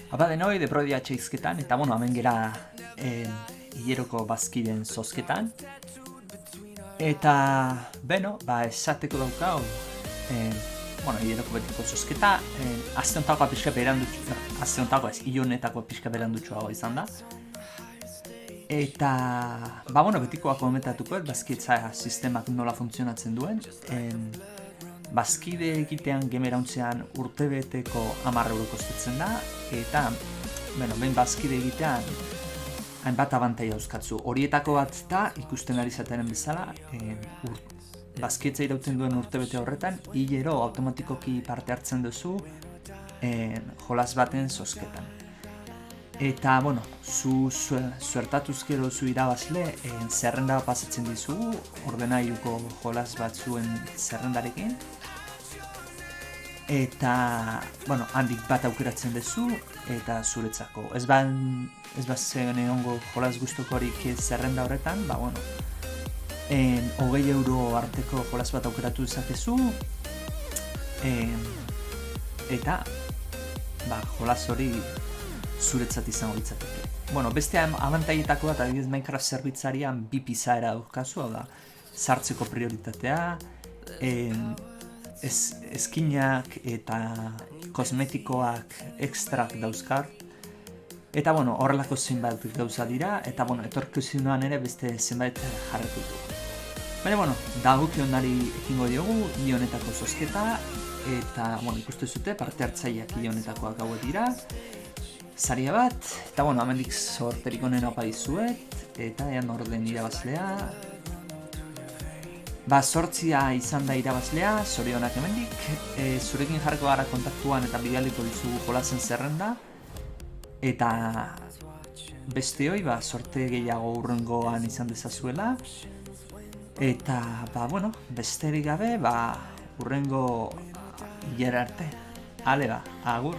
Aba denoi, debrodia txeizketan, eta bueno, hemen gera hileroko bazkiden zozketan. Eta, beno, esateko daukau, hileroko betiko zozketa, azte hontakoa pixka berandutxu, azte hontakoa ez, ilonetakoa pixka berandutxuago izan da. Eta, betikoa komentatuko, bazkidetza sistemak nola funtzionatzen duen. Bazkide egitean gemerauntzean urtebeteko 10 euro kostatzen da, eta behin bazkide egitean hainbat abantaila dauzkatzu. Horietako bat da, ikusten ari zatenen bezala, bazkidetza irauten duen urtebete horretan, hilero automatikoki parte hartzen duzu jolas baten zozketan. Eta, zu suertatuz gero zu irabazle, zerrenda pasatzen dizugu, ordenailuko jolas batzuen zerrendarekin. Eta, handik bat aukeratzen duzu, eta zuretzako. Ez zen egongo jolas guztokorik zerrenda horretan, 20 euro arteko jolas bat aukeratu dezakezu, eta, jolas hori zuretzat izango litzateke. Beste abantailetako bat, adibidez Minecraft zerbitzarian 2 pizaera dauzkazu, hau da, sartzeko prioritatea, eskinak eta kosmetikoak ekstrak dauzkar. Eta horrelako zenbait gauza dira, eta etorkizunean ere beste zenbait jarriko dugu. Baina, dagokionari ekingo diogu, hile honetako zozketa, eta ikuste zute parte hartzaileak hile honetakoak hauek dira. Saria bat, eta hemendik sorterik onena opa dizuet, eta ean orden irabazlea. 8 izan da irabazlea, zorionak hemendik. Zurekin jarriko gara kontaktuan eta bidaliko dizugu jolasen zerrenda. Eta beste hoi, sorte gehiago urrengoan izan dezazuela. Eta, besterik gabe, urrengo hilera arte. Hale agur!